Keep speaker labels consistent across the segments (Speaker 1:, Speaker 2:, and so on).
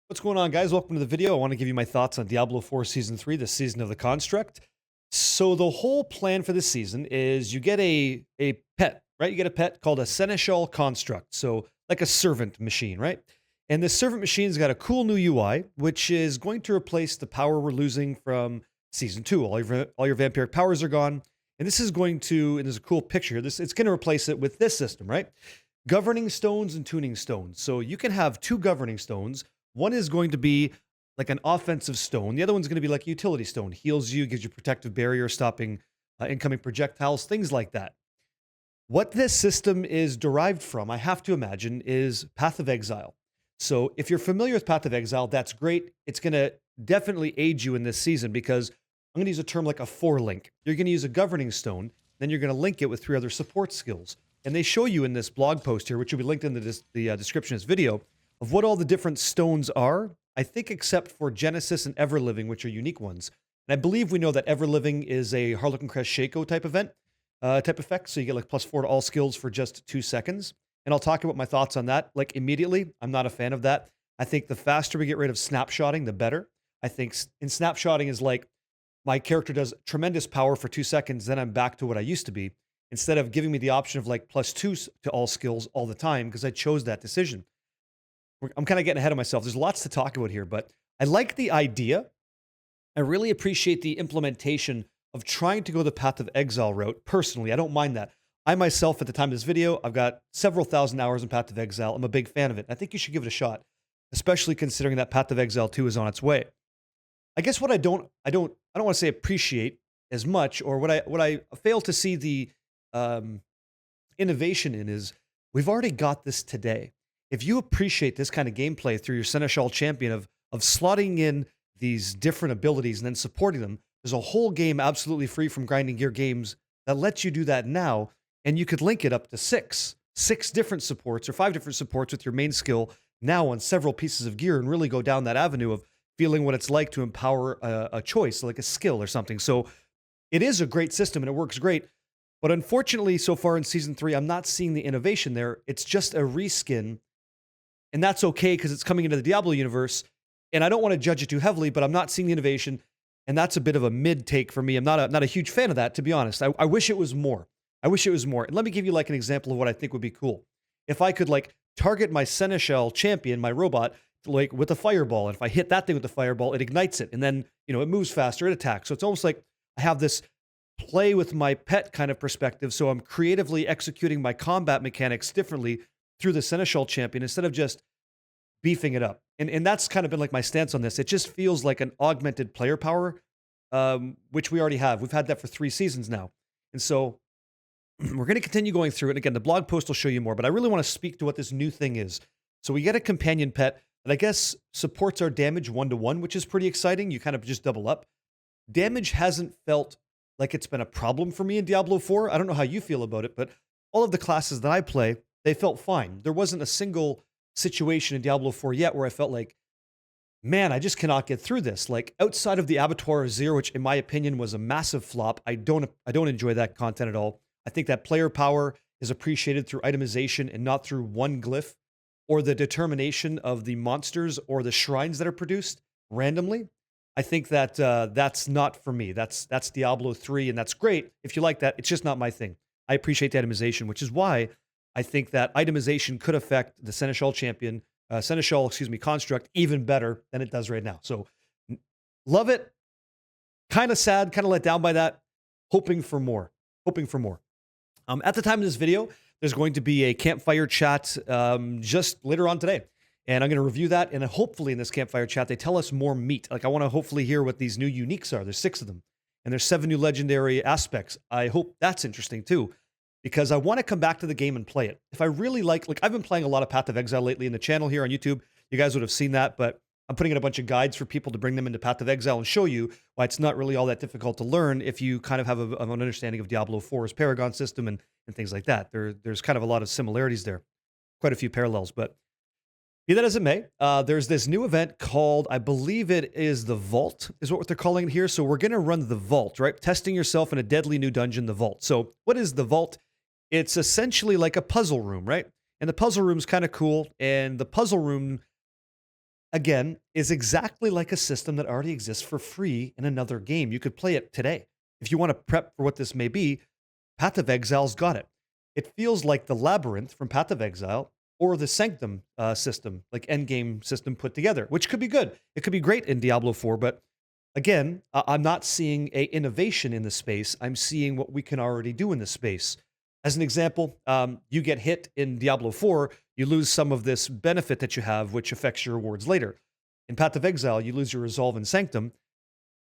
Speaker 1: What's going on, guys? Welcome to the video. I want to give you my thoughts on Diablo 4 Season 3, the Season of the Construct. So the whole plan for this season is you get a pet, right? You get a pet called a Seneschal Construct, so like a servant machine, right? And this servant machine's got a cool new UI, which is going to replace the power we're losing from Season 2. All your vampiric powers are gone. And this is going to, and there's a cool picture here, it's going to replace it with this system, right? Governing stones and tuning stones. So you can have two governing stones. One is going to be like an offensive stone. The other one's going to be like a utility stone. Heals you, gives you protective barrier, stopping incoming projectiles, things like that. What this system is derived from, I have to imagine, is Path of Exile. So if you're familiar with Path of Exile, that's great. It's going to definitely aid you in this season because I'm going to use a term like a forelink. You're going to use a governing stone, then you're going to link it with three other support skills. And they show you in this blog post here, which will be linked in the description of this video, of what all the different stones are, I think except for Genesis and Everliving, which are unique ones. And I believe we know that Everliving is a Harlequin Crest Shaco type event, type effect, so you get like +4 to all skills for just 2 seconds. And I'll talk about my thoughts on that, like immediately. I'm not a fan of that. I think the faster we get rid of snapshotting, the better. I think in snapshotting is like, my character does tremendous power for 2 seconds, then I'm back to what I used to be, instead of giving me the option of like +2 to all skills all the time, because I chose that decision. I'm kind of getting ahead of myself. There's lots to talk about here, but I like the idea. I really appreciate the implementation of trying to go the Path of Exile route. Personally, I don't mind that. I myself, at the time of this video, I've got several thousand hours in Path of Exile. I'm a big fan of it. I think you should give it a shot, especially considering that Path of Exile 2 is on its way. I guess what I don't want to say appreciate as much, or what I fail to see the innovation in is we've already got this today. If you appreciate this kind of gameplay through your Seneschal champion of slotting in these different abilities and then supporting them, there's a whole game absolutely free from grinding gear games that lets you do that now, and you could link it up to six different supports or 5 different supports with your main skill now on several pieces of gear, and really go down that avenue of feeling what it's like to empower a choice, like a skill or something. So it is a great system and it works great. But unfortunately, so far in Season 3, I'm not seeing the innovation there. It's just a reskin. And that's okay because it's coming into the Diablo universe. And I don't want to judge it too heavily, but I'm not seeing the innovation. And that's a bit of a mid take for me. I'm not a huge fan of that, to be honest. I wish it was more. I wish it was more. And let me give you like an example of what I think would be cool. If I could like target my Seneschal champion, my robot, like with a fireball. And if I hit that thing with the fireball, it ignites it. And then, it moves faster, it attacks. So it's almost like I have this play with my pet kind of perspective. So I'm creatively executing my combat mechanics differently through the Seneschal champion instead of just beefing it up. And that's kind of been like my stance on this. It just feels like an augmented player power, which we already have. We've had that for 3 seasons now. And so we're going to continue going through it. Again, the blog post will show you more, but I really want to speak to what this new thing is. So we get a companion pet that I guess supports our damage 1-to-1, which is pretty exciting. You kind of just double up. Damage hasn't felt like it's been a problem for me in Diablo 4. I don't know how you feel about it, but all of the classes that I play, they felt fine. There wasn't a single situation in Diablo 4 yet where I felt like, man, I just cannot get through this. Like outside of the Abattoir of Zero, which in my opinion was a massive flop, I don't enjoy that content at all. I think that player power is appreciated through itemization and not through one glyph or the determination of the monsters or the shrines that are produced randomly. I think that that's not for me. That's Diablo 3, and that's great if you like that. It's just not my thing. I appreciate the itemization, which is why I think that itemization could affect the Seneschal champion, construct even better than it does right now. So love it. Kind of sad, kind of let down by that. Hoping for more. At the time of this video, there's going to be a campfire chat just later on today. And I'm going to review that. And hopefully in this campfire chat, they tell us more meat. Like I want to hopefully hear what these new uniques are. There's 6 of them. And there's 7 new legendary aspects. I hope that's interesting too, because I want to come back to the game and play it. If I really like I've been playing a lot of Path of Exile lately in the channel here on YouTube. You guys would have seen that, but I'm putting in a bunch of guides for people to bring them into Path of Exile and show you why it's not really all that difficult to learn if you kind of have an understanding of Diablo 4's Paragon system and things like that. There's kind of a lot of similarities there. Quite a few parallels, but be that as it may, there's this new event called, I believe it is the Vault, is what they're calling it here. So we're going to run the Vault, right? Testing yourself in a deadly new dungeon, the Vault. So what is the Vault? It's essentially like a puzzle room, right? And the puzzle room's kind of cool. And the puzzle room again, is exactly like a system that already exists for free in another game. You could play it today. If you want to prep for what this may be, Path of Exile's got it. It feels like the Labyrinth from Path of Exile or the Sanctum system, like endgame system put together, which could be good. It could be great in Diablo 4, but again, I'm not seeing a innovation in the space. I'm seeing what we can already do in the space. As an example, you get hit in Diablo 4, you lose some of this benefit that you have, which affects your rewards later. In Path of Exile, you lose your resolve in Sanctum,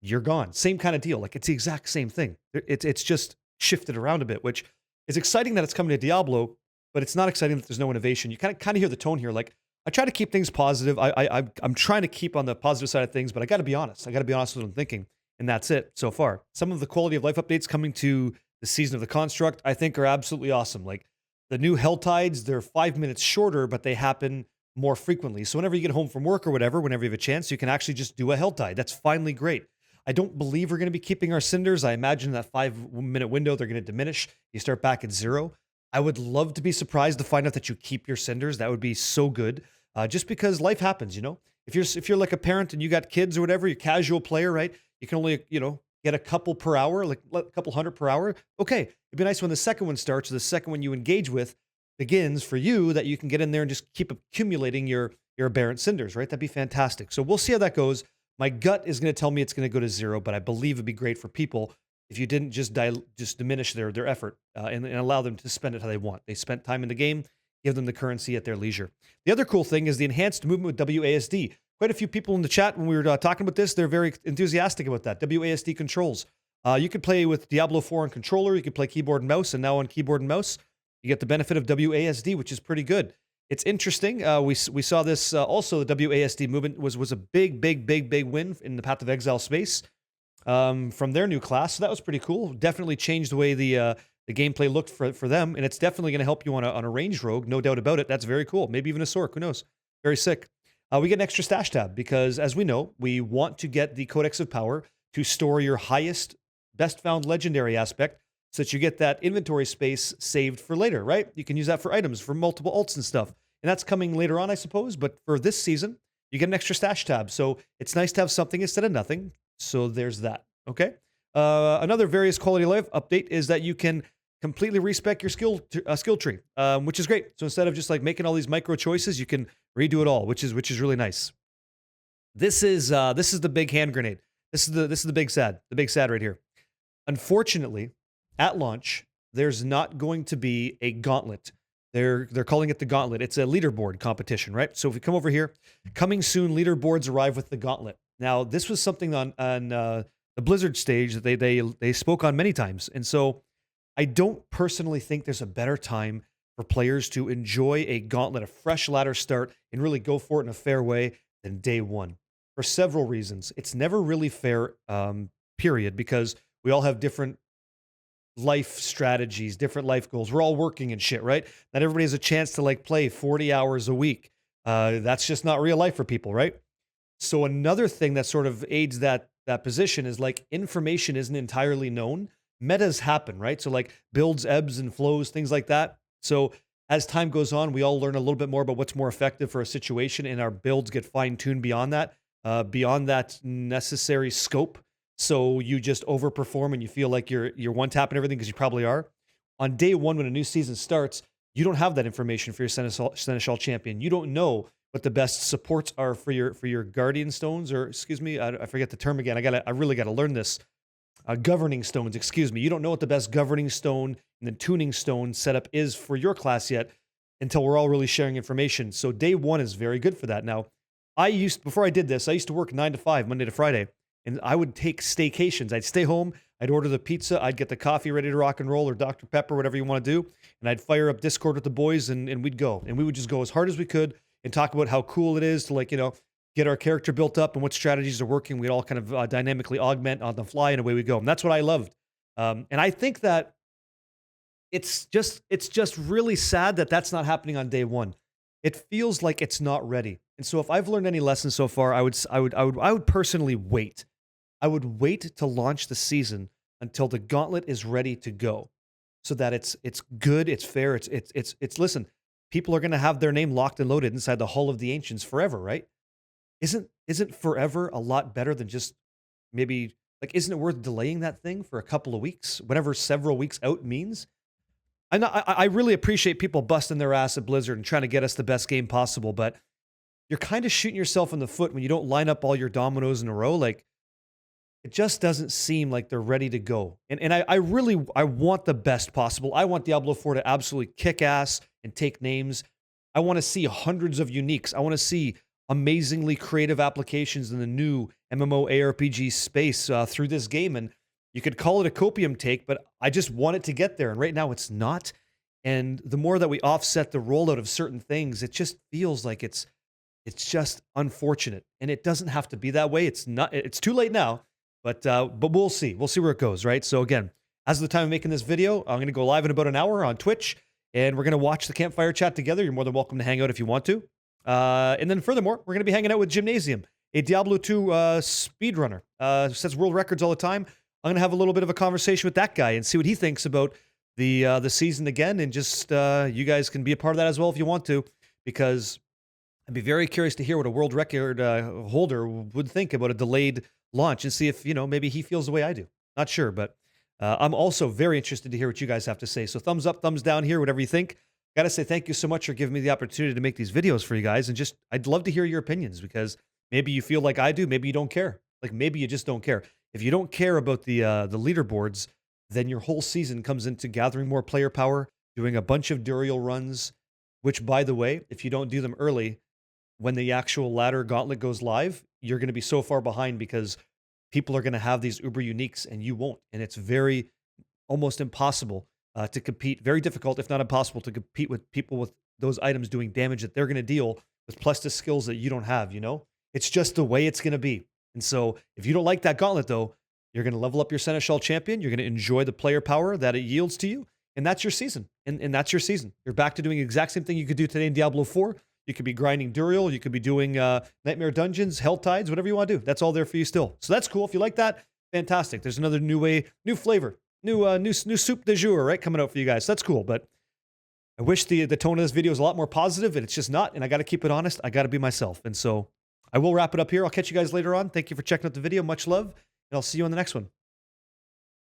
Speaker 1: you're gone. Same kind of deal. Like it's the exact same thing. It's just shifted around a bit, which is exciting that it's coming to Diablo, but it's not exciting that there's no innovation. You kind of hear the tone here. Like I try to keep things positive. I'm trying to keep on the positive side of things, but I got to be honest. I got to be honest with what I'm thinking, and that's it so far. Some of the quality of life updates coming to the season of the Construct, I think, are absolutely awesome. Like the new Hell Tides, they're 5 minutes shorter, but they happen more frequently. So whenever you get home from work or whatever, whenever you have a chance, you can actually just do a Hell Tide. That's finally great. I don't believe we're going to be keeping our cinders. I imagine that 5 minute window, they're going to diminish. You start back at 0. I would love to be surprised to find out that you keep your cinders. That would be so good. Just because life happens, you know. If you're like a parent and you got kids or whatever, you're a casual player, right? You can only get a couple per hour, like a couple hundred per hour. Okay, it'd be nice when the second one starts, or the second one you engage with begins for you, that you can get in there and just keep accumulating your aberrant cinders, right? That'd be fantastic. So we'll see how that goes. My gut is going to tell me it's going to go to 0, but I believe it'd be great for people if you didn't just diminish their effort and allow them to spend it how they want. They spent time in the game, give them the currency at their leisure. The other cool thing is the enhanced movement with WASD. Quite a few people in the chat when we were talking about this, they're very enthusiastic about that. WASD controls. You could play with Diablo 4 on controller, you could play keyboard and mouse, and now on keyboard and mouse, you get the benefit of WASD, which is pretty good. It's interesting. We saw this also. The WASD movement was a big win in the Path of Exile space from their new class. So that was pretty cool. Definitely changed the way the gameplay looked for them, and it's definitely going to help you on a ranged rogue, no doubt about it. That's very cool. Maybe even a Sork. Who knows? Very sick. We get an extra stash tab because, as we know, we want to get the Codex of Power to store your highest, best found legendary aspect, so that you get that inventory space saved for later, right? You can use that for items, for multiple ults and stuff. And that's coming later on, I suppose. But for this season, you get an extra stash tab. So it's nice to have something instead of nothing. So there's that. Okay. Another various quality of life update is that you can completely respec your skill tree, which is great. So instead of just like making all these micro choices, you can redo it all, which is really nice. This is the big hand grenade. This is the big sad right here. Unfortunately, at launch, there's not going to be a gauntlet. They're calling it the Gauntlet. It's a leaderboard competition, right? So if we come over here, coming soon, leaderboards arrive with the Gauntlet. Now, this was something on the Blizzard stage that they spoke on many times, and so I don't personally think there's a better time for players to enjoy a Gauntlet, a fresh ladder start, and really go for it in a fair way than day one. For several reasons, it's never really fair. Period, because we all have different life strategies, different life goals. We're all working and shit, right? Not everybody has a chance to like play 40 hours a week. That's just not real life for people, right? So another thing that sort of aids that position is like information isn't entirely known. Metas happen, right? So like builds, ebbs and flows, things like that. So as time goes on, we all learn a little bit more about what's more effective for a situation, and our builds get fine-tuned beyond that necessary scope. So you just overperform and you feel like you're one tapping everything, because you probably are. On day one, when a new season starts, you don't have that information for your Seneschal champion. You don't know what the best supports are for your Guardian Stones, or excuse me, I forget the term again. I really got to learn this. Governing Stones, excuse me. You don't know what the best Governing Stone and the Tuning Stone setup is for your class yet, until we're all really sharing information. So day one is very good for that. Now, before I did this, I used to work 9 to 5, Monday to Friday. And I would take staycations. I'd stay home. I'd order the pizza. I'd get the coffee ready to rock and roll, or Dr. Pepper, whatever you want to do. And I'd fire up Discord with the boys, and we'd go. And we would just go as hard as we could and talk about how cool it is to, like, get our character built up and what strategies are working. We'd all kind of dynamically augment on the fly, and away we go. And that's what I loved. And I think that it's just really sad that that's not happening on day one. It feels like it's not ready. And so if I've learned any lessons so far, I would personally wait. I would wait to launch the season until the Gauntlet is ready to go, so that it's good, it's fair, it's listen, people are going to have their name locked and loaded inside the Hall of the Ancients forever, right? isn't forever a lot better than just maybe like isn't it worth delaying that thing for a couple of weeks, whatever several weeks out means? I really appreciate people busting their ass at Blizzard and trying to get us the best game possible, but you're kind of shooting yourself in the foot when you don't line up all your dominoes in a row. Like it just doesn't seem like they're ready to go. And I really I want the best possible. I want Diablo 4 to absolutely kick ass and take names. I want to see hundreds of uniques. I want to see amazingly creative applications in the new MMO ARPG space through this game. And you could call it a copium take, but I just want it to get there. And right now it's not. And the more that we offset the rollout of certain things, it just feels like it's just unfortunate, and it doesn't have to be that way. It's not. It's too late now, but we'll see. We'll see where it goes. Right. So again, as of the time of making this video, I'm going to go live in about an hour on Twitch, and we're going to watch the campfire chat together. You're more than welcome to hang out if you want to. And then furthermore, we're going to be hanging out with Gymnasium, a Diablo 2 speedrunner. Sets world records all the time. I'm going to have a little bit of a conversation with that guy and see what he thinks about the season again, and just you guys can be a part of that as well if you want to, because I'd be very curious to hear what a world record holder would think about a delayed launch and see if, maybe he feels the way I do. Not sure, but I'm also very interested to hear what you guys have to say. So thumbs up, thumbs down here, whatever you think. Got to say thank you so much for giving me the opportunity to make these videos for you guys. And just, I'd love to hear your opinions, because maybe you feel like I do. Maybe you don't care. Like maybe you just don't care. If you don't care about the leaderboards, then your whole season comes into gathering more player power, doing a bunch of Duriel runs, which, by the way, if you don't do them early, when the actual ladder Gauntlet goes live, you're going to be so far behind because people are going to have these uber uniques and you won't. And it's very almost impossible to compete, very difficult, if not impossible, to compete with people with those items doing damage that they're going to deal with Plestis skills that you don't have, It's just the way it's going to be. And so if you don't like that Gauntlet, though, you're going to level up your Seneschal champion. You're going to enjoy the player power that it yields to you. And that's your season. And that's your season. You're back to doing the exact same thing you could do today in Diablo 4. You could be grinding Duriel. You could be doing Nightmare Dungeons, Hell Tides, whatever you want to do. That's all there for you still. So that's cool. If you like that, fantastic. There's another new way, new flavor, new soup de jour, right, coming out for you guys. So that's cool. But I wish the tone of this video is a lot more positive, and it's just not. And I got to keep it honest. I got to be myself. And so I will wrap it up here. I'll catch you guys later on. Thank you for checking out the video. Much love, and I'll see you on the next one.